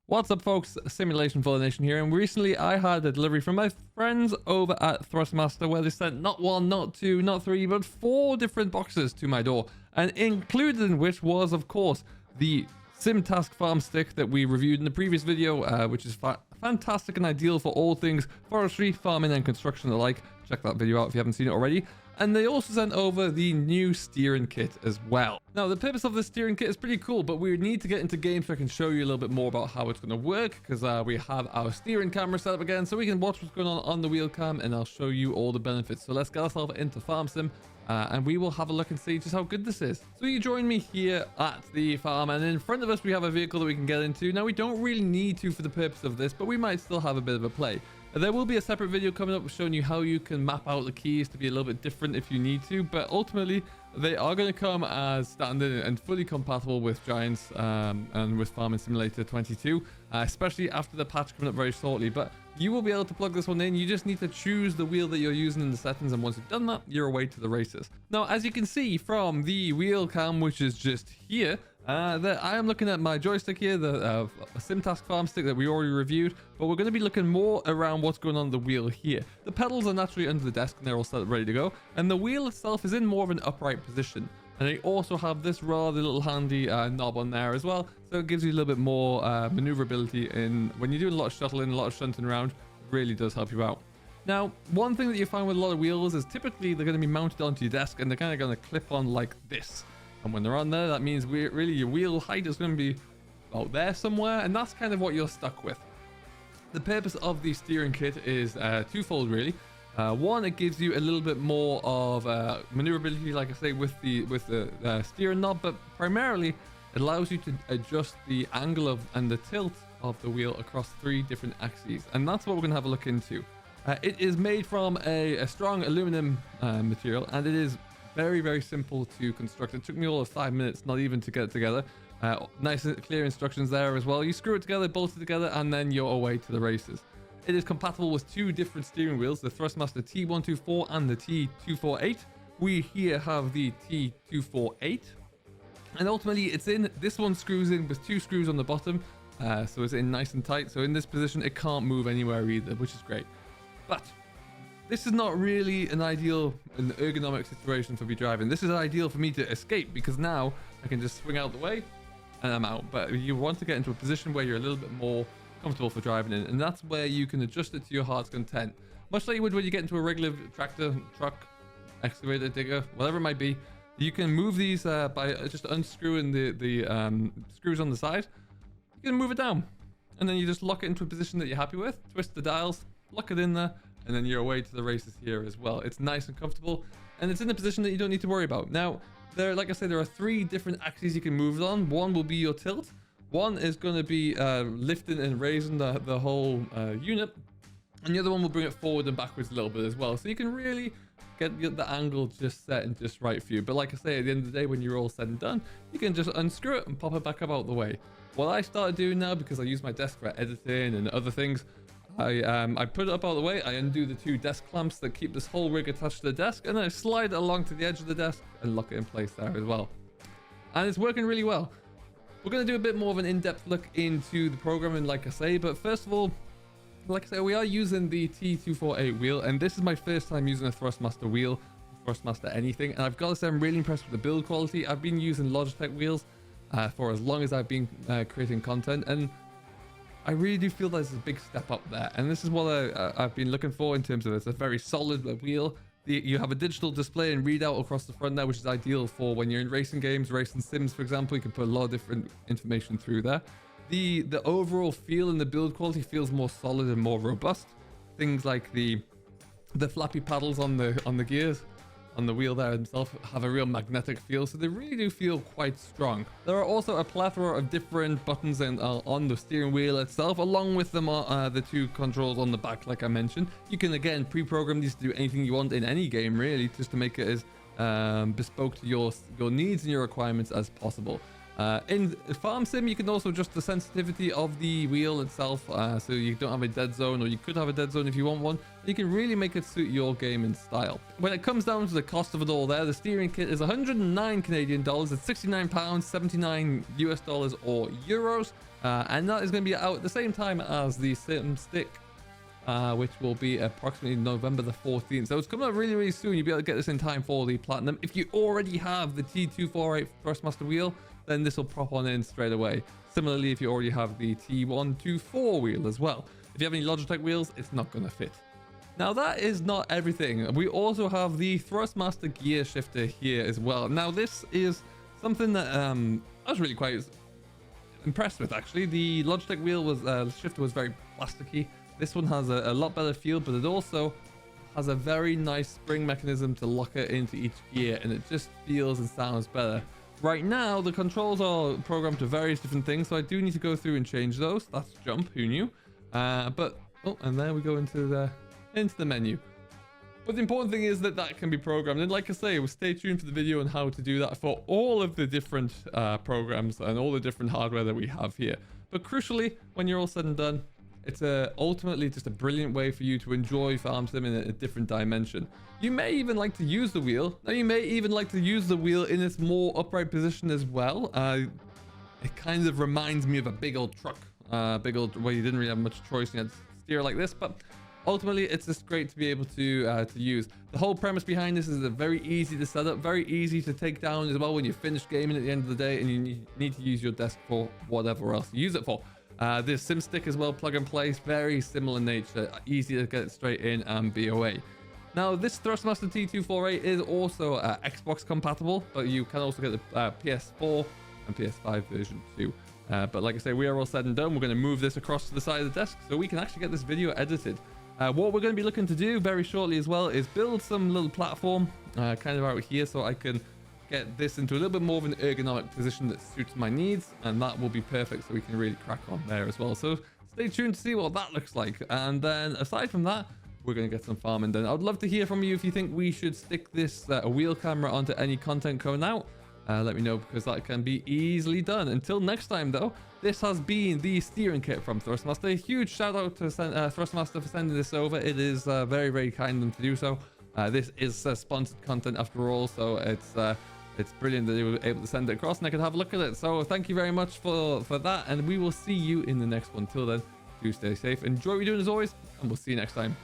What's up, folks? Simulation for the Nation here, and recently I had a delivery from my friends over at Thrustmaster where they sent not one, not two, not three, but 4 different boxes to my door, and included in which was, of course, the SimTask farm stick that we reviewed in the previous video, which is fantastic and ideal for all things forestry, farming, and construction alike. Check that video out if you haven't seen it already. And they also sent over the new steering kit as well. Now, the purpose of this steering kit is pretty cool, but we need to get into game so I can show you a little bit more about how it's going to work, because we have our steering camera set up again, so we can watch what's going on the wheel cam, and I'll show you all the benefits. So let's get ourselves into Farm Sim, and we will have a look and see just how good this is. So you join me here at the farm, and in front of us we have a vehicle that we can get into. Now, we don't really need to for the purpose of this, but we might still have a bit of a play. There will be a separate video coming up showing you how you can map out the keys to be a little bit different if you need to, but ultimately they are going to come as standard and fully compatible with Giants and with Farming Simulator 22, especially after the patch coming up very shortly. But you will be able to plug this one in. You just need to choose the wheel that you're using in the settings, and once you've done that, you're away to the races. Now, as you can see from the wheel cam, which is just here, I am looking at my joystick here, the SimTask farm stick that we already reviewed, but we're going to be looking more around what's going on the wheel here. The pedals are naturally under the desk and they're all set up ready to go, and the wheel itself is in more of an upright position. And they also have this rather little handy knob on there as well, so it gives you a little bit more maneuverability in when you're doing a lot of shuttling, a lot of shunting around. It really does help you out. Now, one thing that you find with a lot of wheels is typically they're going to be mounted onto your desk and they're kind of going to clip on like this. And when they're on there, that means really your wheel height is going to be out there somewhere, and that's kind of what you're stuck with. The purpose of the steering kit is twofold, really. One, it gives you a little bit more of maneuverability, like I say, with the steering knob, but primarily it allows you to adjust the angle of and the tilt of the wheel across 3 different axes, and that's what we're going to have a look into. It is made from a strong aluminum material, and it is very, very simple to construct. It took me all of 5 minutes, not even to get it together. Nice and clear instructions there as well. You screw it together, bolt it together, and then you're away to the races. It is compatible with 2 different steering wheels, the Thrustmaster T124 and the T248. We here have the T248. And ultimately, it's in, this one screws in with 2 screws on the bottom, so it's in nice and tight. So in this position, it can't move anywhere either, which is great. But this is not really an ergonomic situation for me driving. This is ideal for me to escape, because now I can just swing out the way and I'm out. But you want to get into a position where you're a little bit more comfortable for driving in, and that's where you can adjust it to your heart's content. Much like you would when you get into a regular tractor, truck, excavator, digger, whatever it might be. You can move these by just unscrewing the screws on the side. You can move it down, and then you just lock it into a position that you're happy with, twist the dials, lock it in there, and then you're away to the races here as well. It's nice and comfortable, and it's in a position that you don't need to worry about. Now, like I said, there are 3 different axes you can move it on. One will be your tilt. One is going to be lifting and raising the whole unit, and the other one will bring it forward and backwards a little bit as well. So you can really get the angle just set and just right for you. But like I say, at the end of the day, when you're all said and done, you can just unscrew it and pop it back up out the way. What I started doing now, because I use my desk for editing and other things, I put it up out of the way, I undo the 2 desk clamps that keep this whole rig attached to the desk, and then I slide it along to the edge of the desk and lock it in place there as well. And it's working really well. We're going to do a bit more of an in-depth look into the programming, like I say, but first of all, like I say, we are using the T248 wheel, and this is my first time using a Thrustmaster wheel, Thrustmaster anything, and I've got to say I'm really impressed with the build quality. I've been using Logitech wheels for as long as I've been creating content, and I really do feel there's a big step up there, and this is what I've been looking for in terms of it's a very solid wheel. You have a digital display and readout across the front there, which is ideal for when you're in racing games, racing sims, for example. You can put a lot of different information through there. The overall feel and the build quality feels more solid and more robust. Things like the flappy paddles on the gears on the wheel there themselves have a real magnetic feel, so they really do feel quite strong. There are also a plethora of different buttons on the steering wheel itself, along with them the 2 controls on the back, like I mentioned. You can again pre-program these to do anything you want in any game, really, just to make it as bespoke to your needs and your requirements as possible. In Farm Sim, you can also adjust the sensitivity of the wheel itself, so you don't have a dead zone, or you could have a dead zone if you want one. You can really make it suit your gaming style. When it comes down to the cost of it all there, the steering kit is 109 Canadian dollars. It's 69 pounds, 79 US dollars or euros. And that is going to be out at the same time as the Sim Stick, which will be approximately November the 14th. So it's coming out really, really soon. You'll be able to get this in time for the Platinum. If you already have the T248 Thrustmaster wheel, then this will pop on in straight away. Similarly, if you already have the T124 wheel as well. If you have any Logitech wheels, it's not going to fit. Now, that is not everything. We also have the Thrustmaster gear shifter here as well. Now, this is something that I was really quite impressed with, actually. The Logitech wheel shifter was very plasticky. This one has a lot better feel, but it also has a very nice spring mechanism to lock it into each gear, and it just feels and sounds better. Right now, the controls are programmed to various different things, so I do need to go through and change those. That's jump, who knew? But oh, and there we go into the menu. But the important thing is that that can be programmed, and like I say, stay tuned for the video on how to do that for all of the different programs and all the different hardware that we have here. But crucially, when you're all said and done, it's ultimately just a brilliant way for you to enjoy Farm Sim in a different dimension. You may even like to use the wheel. Now, you may even like to use the wheel in its more upright position as well. It kind of reminds me of a big old truck, where you didn't really have much choice and you had to steer like this, but ultimately it's just great to be able to use. The whole premise behind this is that very easy to set up, very easy to take down as well when you're finished gaming at the end of the day and you need to use your desk for whatever else you use it for. This Sim Stick as well, plug and play, very similar nature, easy to get it straight in and be away. Now, this Thrustmaster T248 is also Xbox compatible, but you can also get the PS4 and PS5 version too. But like I say, we are all said and done. We're going to move this across to the side of the desk so we can actually get this video edited. What we're going to be looking to do very shortly as well is build some little platform kind of out here, so I can get this into a little bit more of an ergonomic position that suits my needs, and that will be perfect, so we can really crack on there as well. So stay tuned to see what that looks like. And then aside from that, we're going to get some farming done. I would love to hear from you if you think we should stick this wheel camera onto any content coming out. Let me know, because that can be easily done. Until next time though, this has been the steering kit from Thrustmaster. A huge shout out to Thrustmaster for sending this over. It is very, very kind of them to do so. This is sponsored content after all, so it's brilliant that they were able to send it across and I could have a look at it. So thank you very much for that, and we will see you in the next one. Till then, do stay safe, enjoy what you're doing as always, and we'll see you next time.